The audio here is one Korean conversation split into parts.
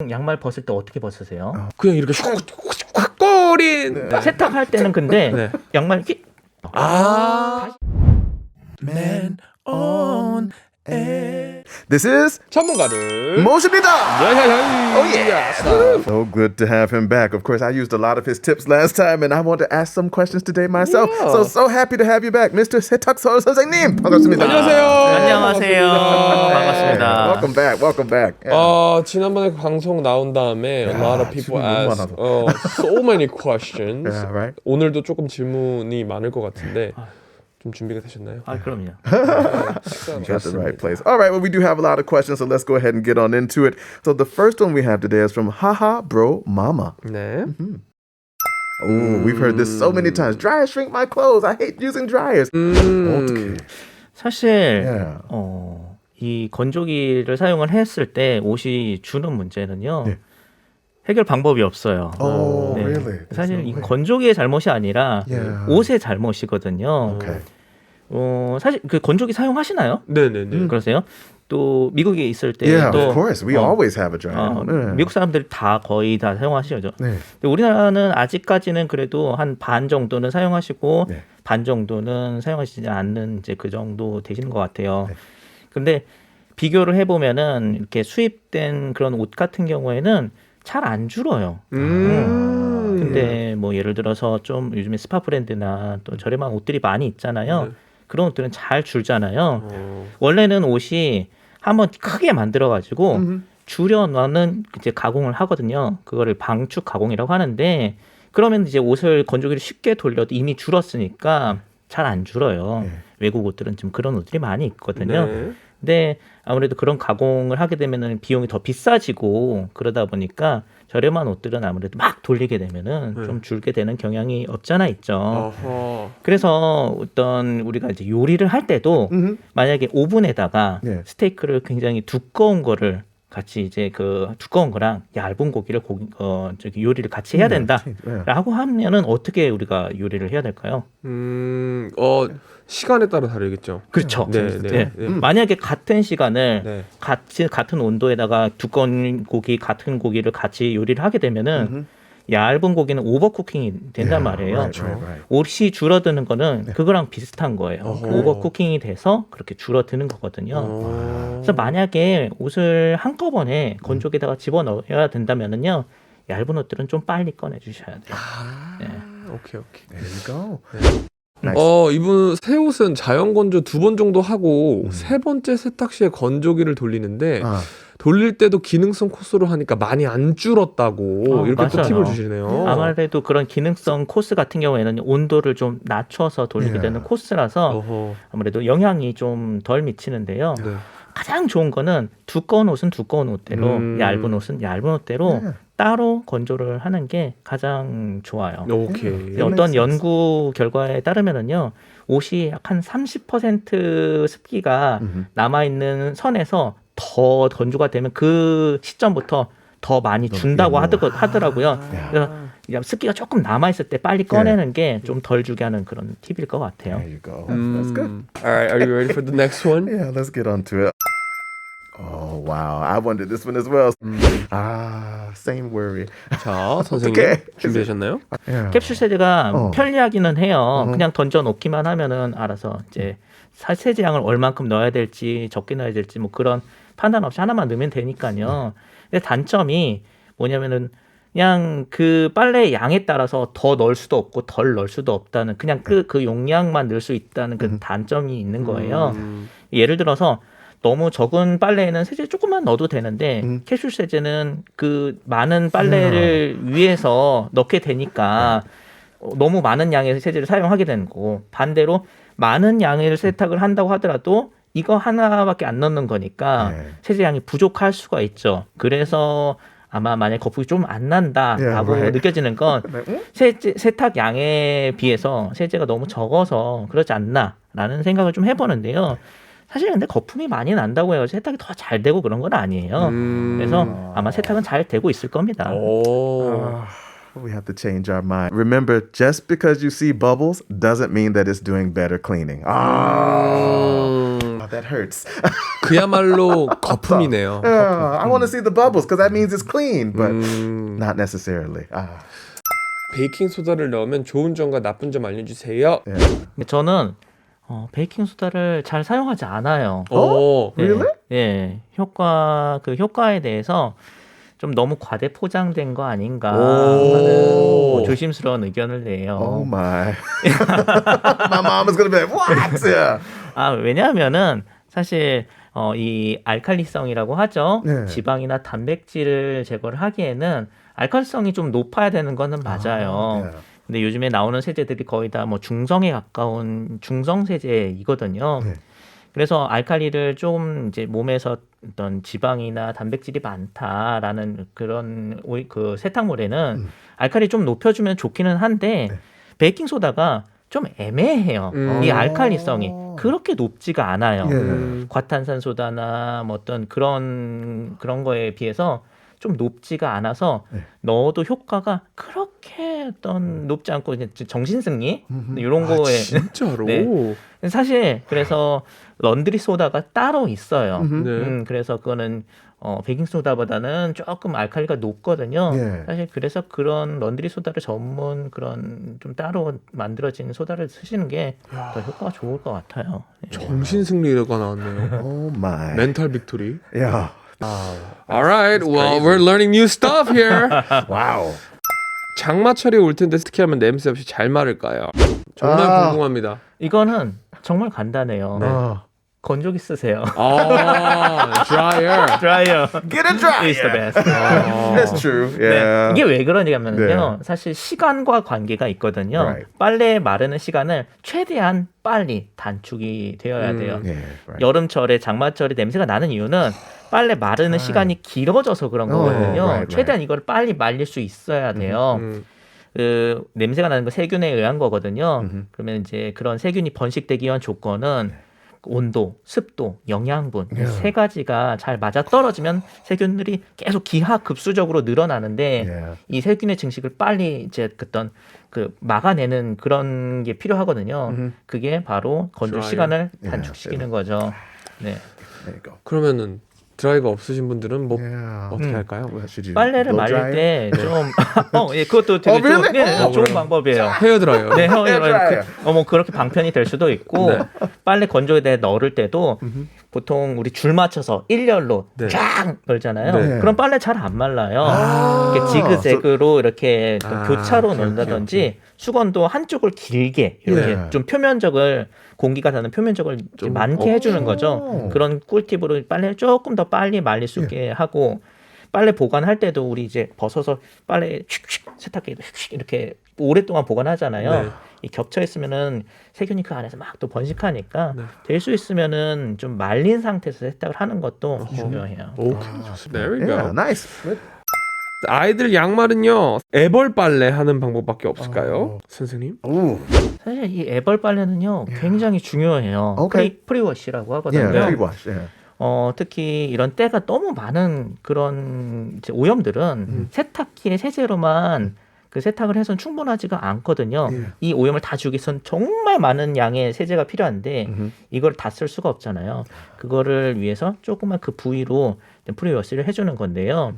양말 벗을 때 어떻게 벗으세요? 그냥 이렇게 확 꺼린. 네. 세탁할 때는 근데 네. 양말 이렇게 Man on air. This is 전문가를 모십니다. Oh yeah. So good to have him back. Of course, I used a lot of his tips last time, and I want to ask some questions today myself. Yeah. So happy to have you back, Mr. 세탁서 선생님. 반갑습니다. 안녕하세요. 안녕하세요. 반갑습니다. Welcome back. Welcome back. Yeah. 지난번에 방송 나온 다음에 a lot of people 질문 ask so many questions. Yeah, right. 오늘도 조금 질문이 많을 것 같은데 좀 준비가 되셨나요? 그럼요. You got the right place. All right, well, we do have a lot of questions, so let's go ahead and get on into it. So the first one we have today is from Haha Bro Mama. 네. Oh, we've heard this so many times. Dryers shrink my clothes. I hate using dryers. 어떡해. 사실 Yeah. 이 건조기를 사용을 했을 때 옷이 주는 문제는요. 네. 해결 방법이 없어요. Oh, 네. really? There's 사실 no 이건 way. 건조기의 잘못이 아니라 Yeah. 옷의 잘못이거든요. Okay. 사실 그 건조기 사용하시나요? 네네네. 그러세요? 또 미국에 있을 때 Yeah, 또 of course. We always have a dryer. Yeah. 미국 사람들이 다 거의 다 사용하시죠. 네. 근데 우리나라는 아직까지는 그래도 한 반 정도는 사용하시고 네. 반 정도는 사용하시지 않는 이제 그 정도 되시는 것 같아요. 네. 근데 비교를 해보면은 이렇게 수입된 그런 옷 같은 경우에는 잘 안 줄어요. 근데 뭐 예를 들어서 좀 요즘에 스파 브랜드나 또 저렴한 옷들이 많이 있잖아요. 네. 그런 옷들은 잘 줄잖아요. 원래는 옷이 한번 크게 만들어가지고 줄여놓는 이제 가공을 하거든요. 그거를 방축 가공이라고 하는데 그러면 이제 옷을 건조기를 쉽게 돌려도 이미 줄었으니까 잘 안 줄어요. 네. 외국 옷들은 좀 그런 옷들이 많이 있거든요. 네. 근데 아무래도 그런 가공을 하게 되면은 비용이 더 비싸지고 그러다 보니까 저렴한 옷들은 아무래도 막 돌리게 되면은 좀 줄게 되는 경향이 없잖아 있죠. 어허. 그래서 어떤 우리가 이제 요리를 할 때도 만약에 오븐에다가 네. 스테이크를 굉장히 두꺼운 거를 같이 이제 그 두꺼운 거랑 얇은 고기를 저기 요리를 같이 해야 된다라고 하면은 어떻게 우리가 요리를 해야 될까요? 시간에 따라 다르겠죠. 그렇죠. 네, 네. 네. 만약에 같은 시간을 네. 같은 온도에다가 두꺼운 고기 같은 고기를 같이 요리를 하게 되면은 얇은 고기는 오버쿠킹이 된단 말이에요. Right. 옷이 줄어드는 거는 그거랑 비슷한 거예요. 어허. 오버쿠킹이 돼서 그렇게 줄어드는 거거든요. 그래서 만약에 옷을 한꺼번에 건조기에다가 집어넣어야 된다면은요. 얇은 옷들은 좀 빨리 꺼내 주셔야 돼요. 네. 오케이. There you go. Nice. 이분 새 옷은 자연 건조 2번 정도 하고 세 번째 세탁 시에 건조기를 돌리는데 돌릴 때도 기능성 코스로 하니까 많이 안 줄었다고 이렇게 또 맞아요. 팁을 주시네요. 아무래도 그런 기능성 코스 같은 경우에는 온도를 좀 낮춰서 돌리게 되는 코스라서 어허. 아무래도 영향이 좀 덜 미치는데요. 네. 가장 좋은 거는 두꺼운 옷은 두꺼운 옷대로, 얇은 옷은 얇은 옷대로 따로 건조를 하는 게 가장 좋아요. 오케이. 어떤 연구 결과에 따르면은요, 옷이 약 한 30% 습기가 남아있는 선에서 더 건조가 되면 그 시점부터 더 많이 준다고 하더라고요. 그래서 습기가 조금 남아있을 때 빨리 꺼내는 게 좀 덜 주게 하는 그런 팁일 것 같아요. There you go. That's good. Alright, are you ready for the next one? Yeah, let's get on to it. Oh, wow. I wanted this one as well. Same worry. 자, 선생님 어떡해. 준비되셨나요? Yeah. 캡슐 세제가 편리하기는 해요. 음. 그냥 던져 놓기만 하면은 알아서 이제 세제 양을 얼만큼 넣어야 될지 적게 넣어야 될지 뭐 그런 판단 없이 하나만 넣으면 되니까요. 근데 단점이 뭐냐면은 그냥 그 빨래 양에 따라서 더 넣을 수도 없고 덜 넣을 수도 없다는 그냥 그 용량만 넣을 수 있다는 그 단점이 있는 거예요. 예를 들어서 너무 적은 빨래에는 세제 조금만 넣어도 되는데 캡슐 세제는 그 많은 빨래를 위해서 넣게 되니까 너무 많은 양의 세제를 사용하게 되는 거고 반대로 많은 양의 세탁을 한다고 하더라도 이거 하나밖에 안 넣는 거니까 세제 양이 부족할 수가 있죠. 그래서 아마 만약 거품이 좀 안 난다라고 Yeah, right. 느껴지는 건 세탁 양에 비해서 세제가 너무 적어서 그렇지 않나라는 생각을 좀 해보는데요. 사실 근데 거품이 많이 난다고 해요. 세탁이 더 잘 되고 그런 건 아니에요. 그래서 아마 세탁은 잘 되고 있을 겁니다. 오. We have to change our mind. Remember, just because you see bubbles doesn't mean that it's doing better cleaning. that hurts. 그야말로 거품이네요. I want to see the bubbles because that means it's clean, but not necessarily. 베이킹 소다를 넣으면 좋은 점과 나쁜 점 알려주세요. 근데 저는 베이킹 소다를 잘 사용하지 않아요. 오, 네, Really? 예, 효과에 대해서 좀 너무 과대 포장된 거 아닌가 오. 하는 뭐 조심스러운 의견을 내요. Oh my. My mom is going to be like, what? Yeah. 왜냐하면은 사실 이 알칼리성이라고 하죠. 네. 지방이나 단백질을 제거를 하기에는 알칼리성이 좀 높아야 되는 거는 맞아요. yeah. 근데 요즘에 나오는 세제들이 거의 다 뭐 중성에 가까운 중성 세제이거든요. 네. 그래서 알칼리를 좀 이제 몸에서 어떤 지방이나 단백질이 많다라는 그런 그 세탁물에는 알칼리 좀 높여주면 좋기는 한데 베이킹 소다가 좀 애매해요. 이 알칼리성이 그렇게 높지가 않아요. 예. 과탄산소다나 뭐 어떤 그런 거에 비해서 좀 높지가 않아서 넣어도 효과가 그렇게 어떤 높지 않고 이제 정신승리 이런 거에 진짜로? 네. 사실 그래서 런드리 소다가 따로 있어요. 네. 그래서 그거는 베이킹 소다보다는 조금 알칼리가 높거든요. 예. 사실 그래서 그런 런드리 소다를 전문 그런 좀 따로 만들어진 소다를 쓰시는 게 더 효과가 좋을 것 같아요. 예. 정신승리가 나왔네요. Oh my. 멘탈 빅토리. Yeah. Alright, well, we're learning new stuff here. Wow. 장마철이 올 텐데 어떻게 하면 냄새 없이 잘 마를까요? 정말 궁금합니다. 이거는 정말 간단해요. Oh. 건조기 쓰세요. dryer. 드라이어 Get a dryer. is the best. That's true. 네. Yeah. 이게 왜 그러냐면요. 사실 시간과 관계가 있거든요. Right. 빨래 마르는 시간을 최대한 빨리 단축이 되어야 돼요. Yeah. Right. 여름철에 장마철에 냄새가 나는 이유는 빨래 마르는 시간이 길어져서 그런 거거든요. right. 최대한 이걸 빨리 말릴 수 있어야 돼요. 그 냄새가 나는 건 세균에 의한 거거든요. 그러면 이제 그런 세균이 번식되기 위한 조건은 온도, 습도, 영양분 이 세 가지가 잘 맞아 떨어지면 세균들이 계속 기하급수적으로 늘어나는데 Yeah. 이 세균의 증식을 빨리 이제 어떤 그 막아내는 그런 게 필요하거든요. 그게 바로 건조 드라이어. 시간을 단축시키는 거죠. 네. There you go. 그러면은 드라이가 없으신 분들은 뭐 Yeah. 어떻게 할까요? What should you do? 빨래를 Blow 말릴 dryer? 때 좀 예, 그것도 되게 really? 좋은 방법이에요. 헤어 드라이어. 네, 드라이어. 뭐 그렇게 방편이 될 수도 있고 빨래 건조기에 넣을 때도 보통 우리 줄 맞춰서 일렬로 네. 쫙 널잖아요. 네. 그럼 빨래 잘 안 말라요. 이렇게 지그재그로 이렇게 또 교차로 넣는다든지 수건도 한쪽을 길게 이렇게 네. 좀 표면적을 공기가 닿는 표면적을 좀 많게 해주는 거죠. 그런 꿀팁으로 빨래를 조금 더 빨리 말릴 수 있게 하고 빨래 보관할 때도 우리 이제 벗어서 빨래 휙휙 세탁기에도 휙휙 이렇게 오랫동안 보관하잖아요. 네. 이 겹쳐 있으면은 세균이 그 안에서 막 또 번식하니까 될 수 있으면은 좀 말린 상태에서 세탁을 하는 것도 중요해요. 오케이, 좋습니다. There we go. Yeah. Nice. Good. 아이들 양말은요 애벌 빨래 하는 방법밖에 없을까요, 선생님? Ooh. 사실 이 애벌 빨래는요 굉장히 중요해요. 오케이. 프리워시라고 하거든요. Yeah. Pre-wash. Yeah. 특히 이런 때가 너무 많은 그런 이제 오염들은 세탁기의 세제로만 그 세탁을 해서는 충분하지가 않거든요. 이 오염을 다 주기 위해서는 정말 많은 양의 세제가 필요한데 이걸 다 쓸 수가 없잖아요. 그거를 위해서 조그만 그 부위로 프리워시를 해주는 건데요.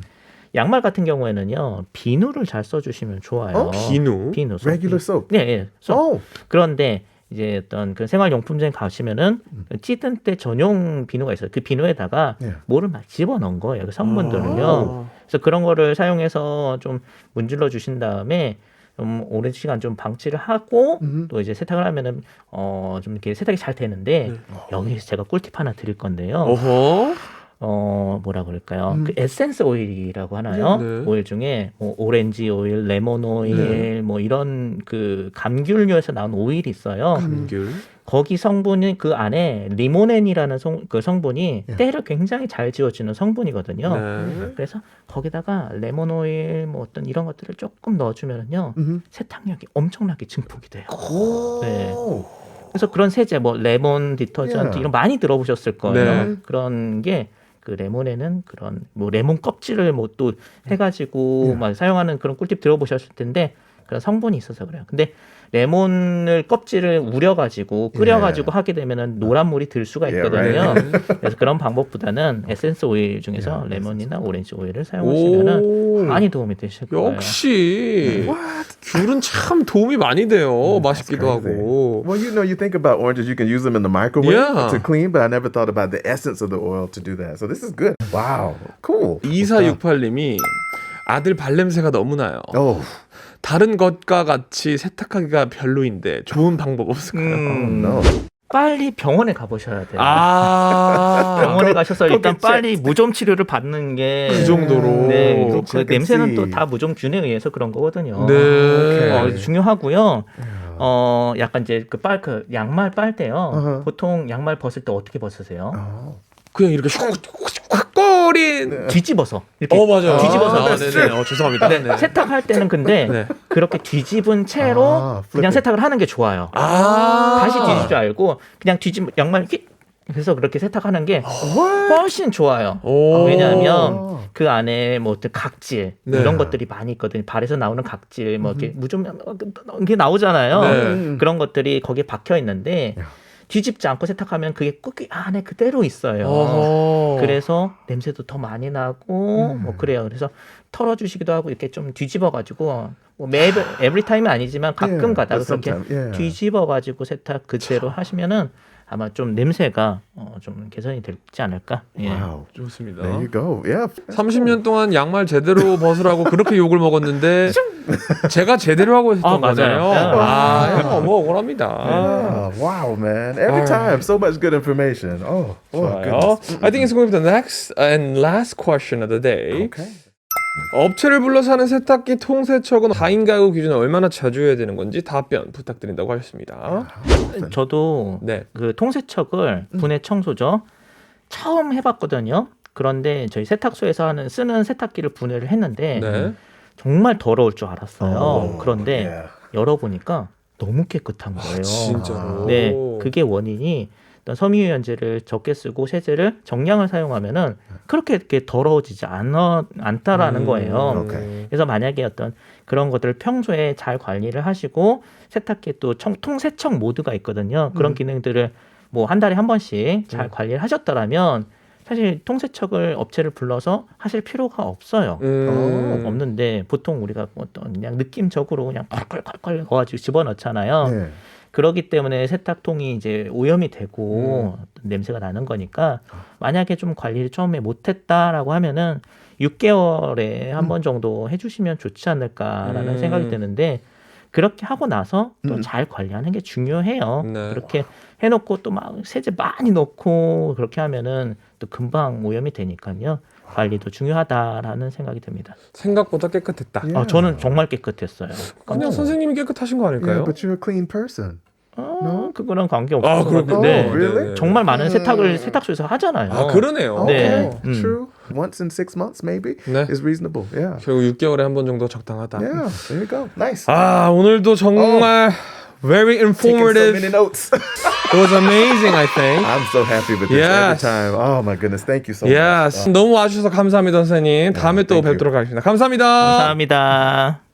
양말 같은 경우에는요 비누를 잘 써주시면 좋아요. 비누? 비누. Regular soap. 네, 예. Oh. 그런데 이제 어떤 그 생활용품점 가시면은 찌든 때 전용 비누가 있어요. 그 비누에다가 네. 뭐를 막 집어넣은 거예요. 그 성분들을요. 그래서 그런 거를 사용해서 좀 문질러 주신 다음에 좀 오랜 시간 좀 방치를 하고 또 이제 세탁을 하면은 좀 이렇게 세탁이 잘 되는데 여기서 제가 꿀팁 하나 드릴 건데요. 어허. 뭐라 그럴까요? 그 에센스 오일이라고 하나요? 네. 오일 중에 뭐 오렌지 오일, 레몬 오일, 뭐 이런 그 감귤류에서 나온 오일이 있어요. 감귤. 거기 성분이 그 안에 리모넨이라는 그 성분이 때를 굉장히 잘 지워주는 성분이거든요. 네. 그래서 거기다가 레몬 오일, 뭐 어떤 이런 것들을 조금 넣어주면요 세탁력이 엄청나게 증폭이 돼요. 네. 그래서 그런 세제, 뭐 레몬 디터전트 Yeah. 이런 많이 들어보셨을 거예요. 네. 그런 게 그 레몬에는 그런 뭐 레몬 껍질을 뭐 또 해가지고 막 사용하는 그런 꿀팁 들어보셨을 텐데 그런 성분이 있어서 그래요. 근데 레몬을 껍질을 우려가지고 끓여가지고 하게 되면은 노란 물이 들 수가 있거든요. 그래서 그런 방법보다는 에센스 오일 중에서 레몬이나 오렌지 오일을 사용하시면은 많이 도움이 되실 거예요. 역시 귤은 참 도움이 많이 돼요. 맛있기도 하고. Well, you think about oranges, you can use them in the microwave Yeah. to clean, but I never thought about the essence of the oil to do that. So this is good. Wow, cool. 2468님이 아들 발냄새가 너무 나요. Oh, 다른 것과 같이 세탁하기가 별로인데 좋은 방법 없을까요? no. 빨리 병원에 가보셔야 돼요. 아, 병원에 가셔서 일단 get 빨리 무좀 치료를 받는 게 그 정도로. 네, Go 그 check and 냄새는 see. 또 다 무좀균에 의해서 그런 거거든요. 네. 중요하고요. 약간 이제 그 양말 빨 때요. Uh-huh. 보통 양말 벗을 때 어떻게 벗으세요? 그냥 이렇게 확거린. 뒤집어서 이렇게 맞아요. 뒤집어서. 아, 네네. 죄송합니다. 네. 세탁할 때는 근데 네. 그렇게 뒤집은 채로 그냥 세탁을 하는 게 좋아요. 다시 뒤집지 말고 그냥 양말 이렇게 해서 그렇게 세탁하는 게 훨씬 좋아요. 오. 왜냐하면 그 안에 뭐 어떤 각질 네. 이런 것들이 많이 있거든요. 발에서 나오는 각질 뭐 이렇게 무좀 이게 나오잖아요. 네. 그런 것들이 거기에 박혀 있는데 뒤집지 않고 세탁하면 그게 꼭 안에 그대로 있어요. 그래서 냄새도 더 많이 나고 뭐 그래요. 그래서 털어주시기도 하고 이렇게 좀 뒤집어가지고 뭐 every time은 아니지만 가끔 가다가 but 그렇게 sometimes, yeah. 뒤집어가지고 세탁 그대로 하시면은 아마 좀 냄새가 좀 개선이 되지 않을까. 예. Wow. 좋습니다. There you go. Yeah. 30년 동안 양말 제대로 벗으라고 그렇게 욕을 먹었는데 제가 제대로 하고 있었던 맞아요. 거네요. 너무 억울합니다. Yeah. Wow, man. Every time, so much good information. Oh, 좋아요. goodness. I think it's going to be the next and last question of the day. Okay. 업체를 불러서 하는 세탁기 통세척은 4인 가구 기준에 얼마나 자주 해야 되는 건지 답변 부탁드린다고 하셨습니다. 저도 네. 그 통세척을 분해 청소죠. 처음 해봤거든요. 그런데 저희 세탁소에서 쓰는 세탁기를 분해를 했는데 네. 정말 더러울 줄 알았어요. 그런데 yeah. 열어보니까 너무 깨끗한 거예요. 진짜로. 네, 그게 원인이 어떤 섬유유연제를 적게 쓰고 세제를 정량을 사용하면은 그렇게 이렇게 더러워지지 않다라는 거예요. 오케이. 그래서 만약에 어떤 그런 것들을 평소에 잘 관리를 하시고 세탁기에 또 통세척 모드가 있거든요. 그런 기능들을 뭐 한 달에 한 번씩 잘 관리를 하셨더라면 사실 통세척을 업체를 불러서 하실 필요가 없어요. 없는데 보통 우리가 어떤 그냥 느낌적으로 그냥 콸콸콸콸 넣어가지고 집어넣잖아요. Yeah. 그러기 때문에 세탁통이 이제 오염이 되고 냄새가 나는 거니까 만약에 좀 관리를 처음에 못했다라고 하면은 6개월에 한 번 정도 해주시면 좋지 않을까라는 생각이 드는데 그렇게 하고 나서 또 잘 관리하는 게 중요해요. 네. 그렇게 해놓고 또 막 세제 많이 넣고 그렇게 하면은 또 금방 오염이 되니까요. 관리도 중요하다라는 생각이 듭니다. 생각보다 깨끗했다. Yeah. 저는 정말 깨끗했어요. 그냥 선생님이 깨끗하신 거 Yeah, 아닐까요? but you're a clean person. 그거랑 관계 없을 아, 것 그렇군요. 같은데 Oh, really? 정말 많은 세탁을 세탁소에서 하잖아요. 아, 그러네요. 네. Okay, true. Once in 6 months, maybe, 네. is reasonable. Yeah. 결국 6개월에 한 번 정도 적당하다. Yeah, there you go. Nice. 아, 오늘도 정말 very Taking so informative. many notes. It was amazing, I think. I'm so happy with this every Yes. time. Oh my goodness, thank you so Yes. much. 너무 와주셔서 감사합니다, 선생님. 다음에 또 thank you. 뵙도록 하겠습니다. 감사합니다. 감사합니다.